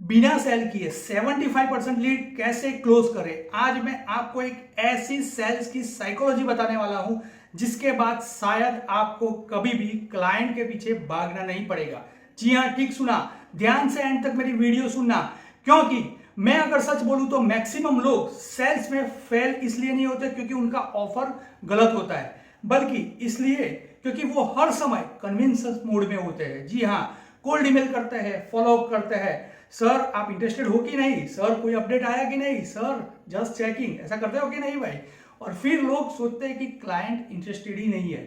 बिना सेल किए 75% लीड कैसे क्लोज करें। आज मैं आपको एक ऐसी सेल्स की साइकोलॉजी बताने वाला हूं जिसके बाद शायद आपको कभी भी क्लाइंट के पीछे भागना नहीं पड़ेगा। जी हां, ठीक सुना, ध्यान से एंड तक मेरी वीडियो सुनना, क्योंकि मैं अगर सच बोलूं तो मैक्सिमम लोग सेल्स में फेल इसलिए नहीं होते क्योंकि उनका ऑफर गलत होता है, बल्कि इसलिए क्योंकि वो हर समय कन्विंस मोड में होते हैं। जी हाँ, कोल्ड ईमेल करते हैं, फॉलोअप करते हैं, सर आप इंटरेस्टेड हो कि नहीं, सर कोई अपडेट आया कि नहीं, सर जस्ट चेकिंग, ऐसा करते हो कि नहीं भाई। और फिर लोग सोचते हैं कि क्लाइंट इंटरेस्टेड ही नहीं है,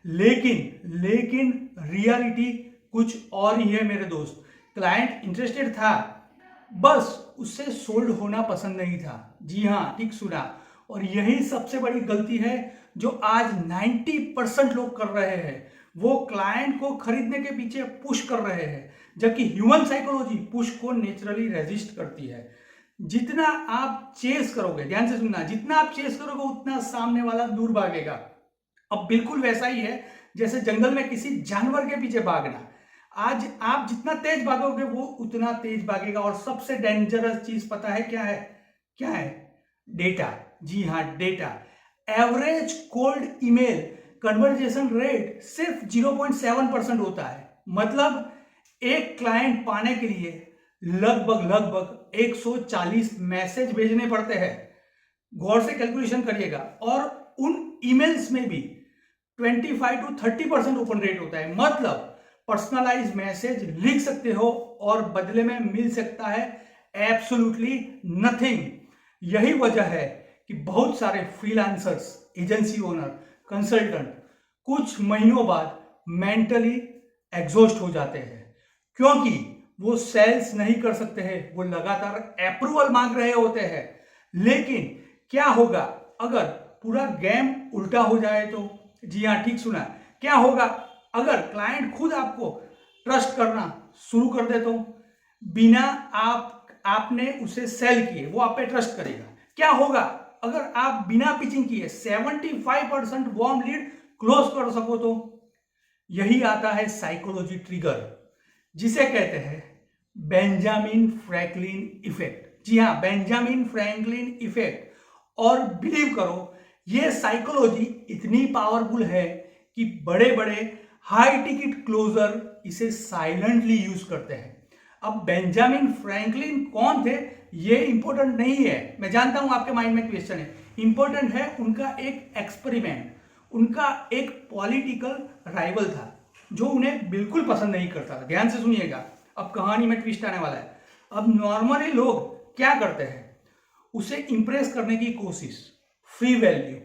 लेकिन रियलिटी कुछ और ही है मेरे दोस्त। क्लाइंट इंटरेस्टेड था, बस उससे सोल्ड होना पसंद नहीं था। जी हाँ, ठीक सुना। और यही सबसे बड़ी गलती है जो आज 90% लोग कर रहे हैं। वो क्लाइंट को खरीदने के पीछे पुश कर रहे हैं, जबकि ह्यूमन साइकोलॉजी पुश को नेचुरली रेजिस्ट करती है। जितना आप चेस करोगे, ध्यान से सुनना, जितना आप चेस करोगे उतना सामने वाला दूर भागेगा। अब बिल्कुल वैसा ही है जैसे जंगल में किसी जानवर के पीछे भागना। आज आप जितना तेज भागोगे वो उतना तेज भागेगा। और सबसे डेंजरस चीज पता है क्या है? क्या है? डेटा। जी हाँ, data. Average cold email conversation rate सिर्फ 0.7% होता है। मतलब एक क्लाइंट पाने के लिए लगभग 140 मैसेज भेजने पड़ते हैं। गौर से कैलकुलेशन करिएगा। और उन ईमेल्स में भी 25 to 30% ओपन रेट होता है। मतलब पर्सनलाइज मैसेज लिख सकते हो और बदले में मिल सकता है एब्सोल्युटली नथिंग। यही वजह है कि बहुत सारे फ्रीलांसर्स, एजेंसी ओनर, कंसल्टेंट कुछ महीनों बाद मेंटली एग्जॉस्ट हो जाते हैं, क्योंकि वो सेल्स नहीं कर सकते हैं, वो लगातार अप्रूवल मांग रहे होते हैं। लेकिन क्या होगा अगर पूरा गेम उल्टा हो जाए तो? जी हाँ, ठीक सुना। क्या होगा अगर क्लाइंट खुद आपको ट्रस्ट करना शुरू कर दे तो? बिना आपने उसे सेल किए वो आप पे ट्रस्ट करेगा। क्या होगा अगर आप बिना पिचिंग किए 75% वार्म लीड क्लोज कर सको तो? यही आता है साइकोलॉजी ट्रिगर, जिसे कहते हैं बेंजामिन फ्रैंकलिन इफेक्ट। जी हाँ, बेंजामिन फ्रैंकलिन इफेक्ट। और बिलीव करो, ये साइकोलॉजी इतनी पावरफुल है कि बड़े बड़े हाई टिकट क्लोजर इसे साइलेंटली यूज करते हैं। अब बेंजामिन फ्रैंकलिन कौन थे ये इंपॉर्टेंट नहीं है, मैं जानता हूं आपके माइंड में क्वेश्चन है। इंपॉर्टेंट है उनका एक एक्सपेरिमेंट। उनका एक पॉलिटिकल राइवल था जो उन्हें बिल्कुल पसंद नहीं करता था। ध्यान से सुनिएगा, अब कहानी में ट्विस्ट आने वाला है। अब नॉर्मली लोग क्या करते हैं? उसे इंप्रेस करने की कोशिश, free value,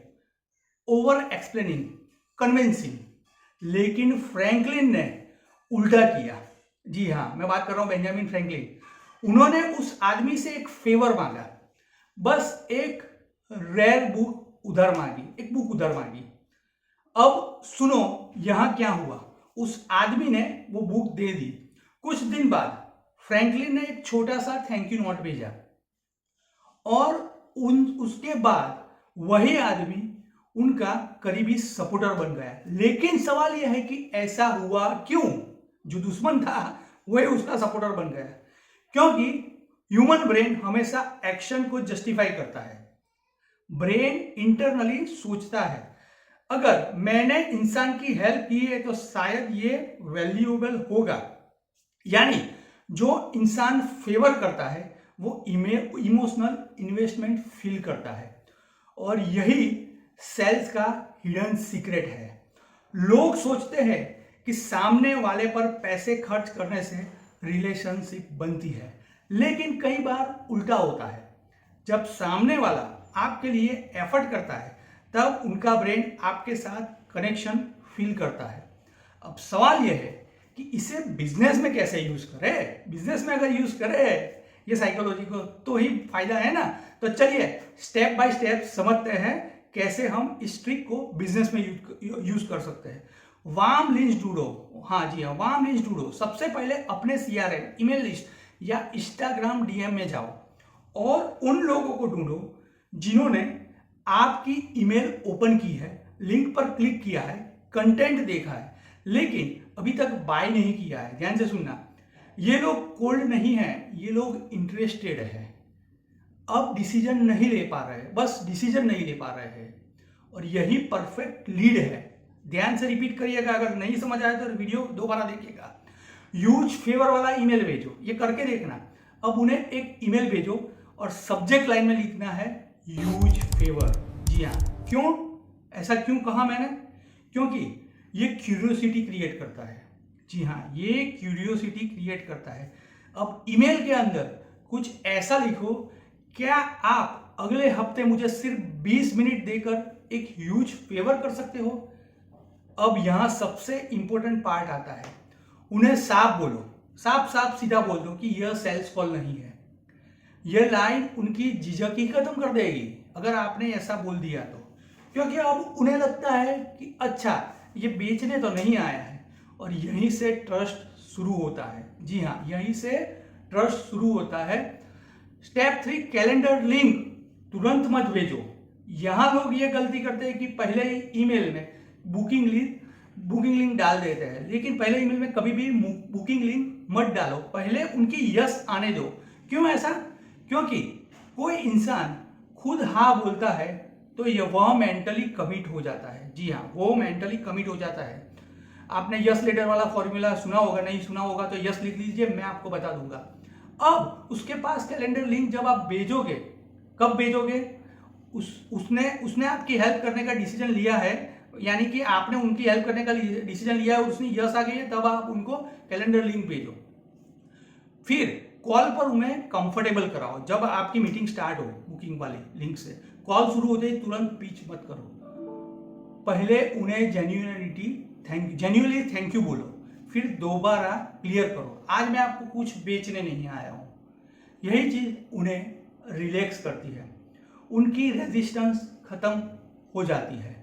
over explaining, convincing. लेकिन फ्रैंकलिन ने उल्टा किया। जी हाँ, मैं बात कर रहा हूं बेंजामिन फ्रैंकलिन। उन्होंने उस आदमी से एक फेवर मांगा, बस एक रेयर बुक उधार मांगी, एक बुक उधार मांगी। अब सुनो यहां क्या हुआ। उस आदमी ने वो बुक दे दी। कुछ दिन बाद फ्रैंकलिन ने एक छोटा सा थैंक यू नोट भेजा, और उसके बाद वही आदमी उनका करीबी सपोर्टर बन गया। लेकिन सवाल यह है कि ऐसा हुआ क्यों? जो दुश्मन था वही उसका सपोर्टर बन गया। क्योंकि ह्यूमन ब्रेन हमेशा एक्शन को जस्टिफाई करता है। ब्रेन इंटरनली सोचता है, अगर मैंने इंसान की हेल्प की है तो शायद ये वैल्यूएबल होगा। यानी जो इंसान फेवर करता है वो इमोशनल इन्वेस्टमेंट फील करता है। और यही सेल्स का हिडन सीक्रेट है। लोग सोचते हैं कि सामने वाले पर पैसे खर्च करने से रिलेशनशिप बनती है, लेकिन कई बार उल्टा होता है। जब सामने वाला आपके लिए एफर्ट करता है तब उनका ब्रेन आपके साथ कनेक्शन फील करता है। अब सवाल यह है कि इसे बिजनेस में कैसे यूज करें। बिजनेस में अगर यूज करें ये साइकोलॉजी को तो ही फायदा है ना। तो चलिए स्टेप बाय स्टेप समझते हैं कैसे हम इस ट्रिक को बिजनेस में यूज कर सकते हैं। वार्म लिंक्स ढूंढो। हाँ जी हाँ, वार्म लिंक्स ढूंढो। सबसे पहले अपने सीआरएम, ईमेल लिस्ट या इंस्टाग्राम डीएम में जाओ और उन लोगों को ढूंढो जिन्होंने आपकी ईमेल ओपन की है, लिंक पर क्लिक किया है, कंटेंट देखा है, लेकिन अभी तक बाय नहीं किया है। ध्यान से सुनना, ये लोग कोल्ड नहीं है, ये लोग इंटरेस्टेड है। अब डिसीजन नहीं ले पा रहे हैं, बस डिसीजन नहीं ले पा रहे हैं, और यही परफेक्ट लीड है। ध्यान से रिपीट करिएगा, अगर नहीं समझ आया तो वीडियो दोबारा देखिएगा। यूज फेवर वाला ईमेल भेजो, ये करके देखना। अब उन्हें एक ईमेल भेजो और सब्जेक्ट लाइन में लिखना है यूज फेवर। जी हाँ, क्यों ऐसा क्यों कहा मैंने? क्योंकि ये क्यूरियोसिटी क्रिएट करता है। जी हाँ, ये क्यूरियोसिटी क्रिएट करता है। अब ईमेल के अंदर कुछ ऐसा लिखो, क्या आप अगले हफ्ते मुझे सिर्फ 20 मिनट देकर एक ह्यूज फेवर कर सकते हो? अब यहां सबसे इंपॉर्टेंट पार्ट आता है, उन्हें साफ बोलो, साफ साफ सीधा बोल दो कि यह सेल्स कॉल नहीं है। यह लाइन उनकी झिझक ही खत्म कर देगी अगर आपने ऐसा बोल दिया तो, क्योंकि अब उन्हें लगता है कि अच्छा ये बेचने तो नहीं आया है, और यहीं से ट्रस्ट शुरू होता है। जी हाँ, यहीं से ट्रस्ट शुरू होता है। स्टेप 3, कैलेंडर लिंक तुरंत मत भेजो। यहां लोग ये गलती करते हैं कि पहले ही ईमेल में बुकिंग लिंक डाल देते हैं, लेकिन पहले ईमेल में कभी भी बुकिंग लिंक मत डालो, पहले उनकी यस आने दो। क्यों ऐसा? क्योंकि कोई इंसान खुद हाँ बोलता है तो वह मेंटली कमिट हो जाता है। जी हाँ, वो मेंटली कमिट हो जाता है। आपने यस लेटर वाला फॉर्मूला सुना होगा, नहीं सुना होगा तो यस लिख लीजिए, मैं आपको बता दूंगा। अब उसके पास कैलेंडर लिंक जब आप भेजोगे, कब भेजोगे? उसने आपकी हेल्प करने का डिसीजन लिया है, यानी कि आपने उनकी हेल्प करने का डिसीजन लिया है, उसने यस आ गई है, तब आप उनको कैलेंडर लिंक भेजो। फिर कॉल पर उन्हें कंफर्टेबल कराओ। जब आपकी मीटिंग स्टार्ट हो बुकिंग वाली लिंक से, कॉल शुरू हो जाए तुरंत पिच मत करो, पहले उन्हें जेन्युइनली थैंक यू बोलो, फिर दोबारा क्लियर करो आज मैं आपको कुछ बेचने नहीं आया हूं। यही चीज उन्हें रिलैक्स करती है, उनकी रेजिस्टेंस खत्म हो जाती है,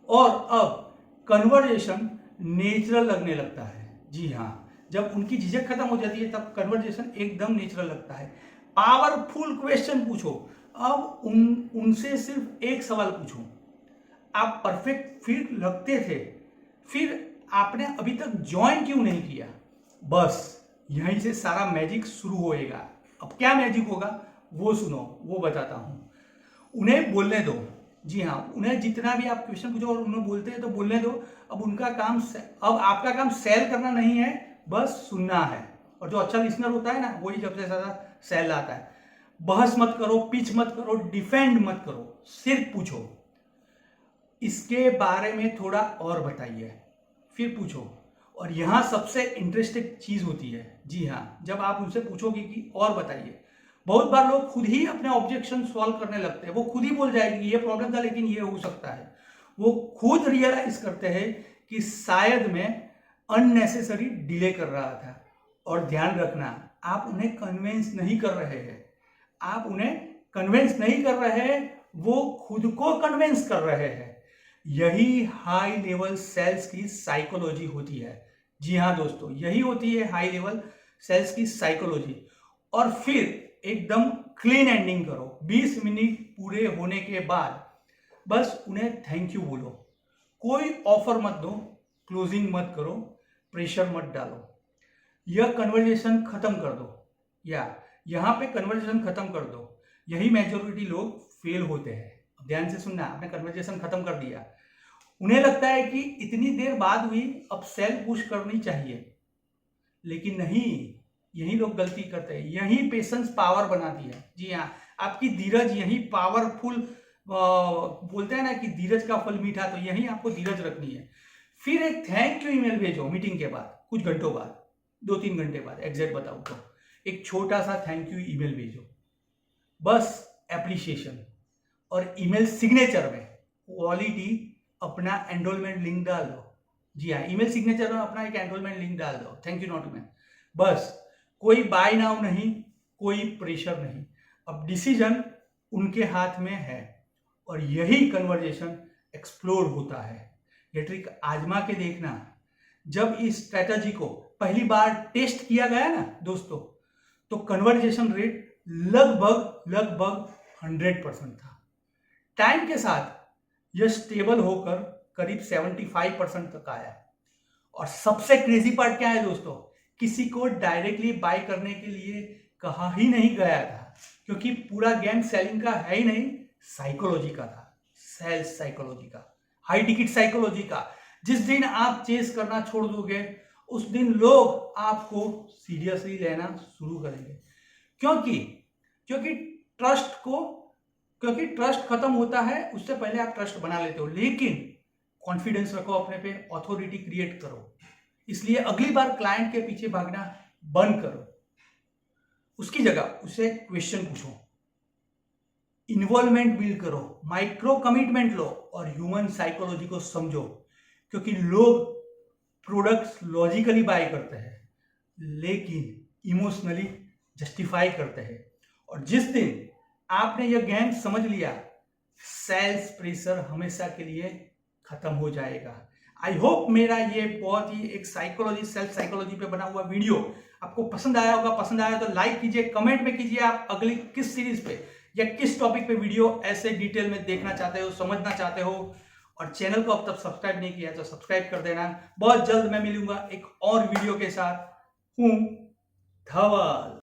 और अब कन्वर्जेशन नेचुरल लगने लगता है। जी हाँ, जब उनकी झिझक खत्म हो जाती है तब कन्वर्जेशन एकदम नेचुरल लगता है। पावरफुल क्वेश्चन पूछो। अब उनसे सिर्फ एक सवाल पूछो, आप परफेक्ट फिट लगते थे, फिर आपने अभी तक ज्वाइन क्यों नहीं किया? बस यहीं से सारा मैजिक शुरू होएगा। अब क्या मैजिक होगा वो सुनो, वो बताता हूं। उन्हें बोलने दो। जी हाँ, उन्हें जितना भी आप क्वेश्चन पूछो और उन्हें बोलते हैं तो बोलने दो। अब आपका काम सेल करना नहीं है, बस सुनना है। और जो अच्छा लिसनर होता है ना, वही सबसे ज्यादा सेल आता है। बहस मत करो, पिच मत करो, डिफेंड मत करो, सिर्फ पूछो इसके बारे में थोड़ा और बताइए, फिर पूछो। और यहां सबसे इंटरेस्टिंग चीज होती है। जी हाँ, जब आप उनसे पूछोगे कि और बताइए, बहुत बार लोग खुद ही अपने ऑब्जेक्शन सॉल्व करने लगते हैं। वो खुद ही बोल जाएगी ये प्रॉब्लम था लेकिन ये हो सकता है। वो खुद रियलाइज करते हैं कि शायद मैं अननेसेसरी डिले कर रहा था। और ध्यान रखना, आप उन्हें कन्विंस नहीं कर रहे हैं, आप उन्हें कन्विंस नहीं कर रहे हैं, वो खुद को कन्विंस कर रहे हैं। यही हाई लेवल सेल्स की साइकोलॉजी होती है। जी हाँ दोस्तों, यही होती है हाई लेवल सेल्स की साइकोलॉजी। और फिर एकदम क्लीन एंडिंग करो। 20 मिनट पूरे होने के बाद बस उन्हें थैंक यू बोलो। कोई ऑफर मत दो, क्लोजिंग मत करो, प्रेशर मत डालो। यह कन्वर्जेशन खत्म कर दो, या यहां पे कन्वर्जेशन खत्म कर दो। यही मेजॉरिटी लोग फेल होते हैं। ध्यान से सुनना, आपने कन्वर्जेशन खत्म कर दिया, उन्हें लगता है कि इतनी देर बात हुई, अब सेल पुश करनी चाहिए, लेकिन नहीं, यही लोग गलती करते हैं। यही पेशेंस पावर बनाती है। जी हाँ, आपकी धीरज यही पावरफुल, बोलते हैं ना कि धीरज का फल मीठा, तो यही आपको धीरज रखनी है। फिर एक थैंक यू ईमेल भेजो मीटिंग के बाद, कुछ घंटों बाद, 2-3 घंटे बाद, एग्जैक्ट बताऊं तो एक छोटा सा थैंक यू ईमेल भेजो, बस एप्रिसिएशन। और ईमेल सिग्नेचर में क्वालिटी अपना एनरोलमेंट लिंक डाल दो। जी हाँ, ईमेल सिग्नेचर में अपना एक एनरोलमेंट लिंक डाल दो, थैंक यू नोट में। बस कोई बाय नाउ नहीं, कोई प्रेशर नहीं। अब डिसीजन उनके हाथ में है, और यही कन्वर्जेशन एक्सप्लोर होता है। ये ट्रिक आजमा के देखना। जब इस स्ट्रेटजी को पहली बार टेस्ट किया गया ना दोस्तों, तो कन्वर्जेशन रेट लगभग 100% था। टाइम के साथ यह स्टेबल होकर करीब 75% तक आया। और सबसे क्रेजी पार्ट क्या है दोस्तों, किसी को डायरेक्टली बाय करने के लिए कहा ही नहीं गया था, क्योंकि पूरा गेम सेलिंग का है ही नहीं, साइकोलॉजी का था, सेल्स साइकोलॉजी का, हाई टिकट साइकोलॉजी का। जिस दिन आप चेस करना छोड़ दोगे उस दिन लोग आपको सीरियसली लेना शुरू करेंगे, क्योंकि क्योंकि ट्रस्ट खत्म होता है उससे पहले आप ट्रस्ट बना लेते हो, लेकिन कॉन्फिडेंस रखो अपने पे, अथॉरिटी क्रिएट करो। इसलिए अगली बार क्लाइंट के पीछे भागना बंद करो, उसकी जगह उसे क्वेश्चन पूछो, इन्वॉल्वमेंट बिल्ड करो, माइक्रो कमिटमेंट लो और ह्यूमन साइकोलॉजी को समझो, क्योंकि लोग प्रोडक्ट्स लॉजिकली बाय करते हैं लेकिन इमोशनली जस्टिफाई करते हैं। और जिस दिन आपने यह गेम समझ लिया, सेल्स प्रेशर हमेशा के लिए खत्म हो जाएगा। आई होप मेरा ये बहुत ही एक साइकोलॉजी, सेल्फ साइकोलॉजी पे बना हुआ वीडियो आपको पसंद आया होगा। पसंद आया तो लाइक कीजिए, कमेंट में कीजिए आप अगली किस सीरीज पे या किस टॉपिक पे वीडियो ऐसे डिटेल में देखना चाहते हो, समझना चाहते हो। और चैनल को अब तक सब्सक्राइब नहीं किया तो सब्सक्राइब कर देना। बहुत जल्द मैं मिलूंगा एक और वीडियो के साथ। हूं धवल।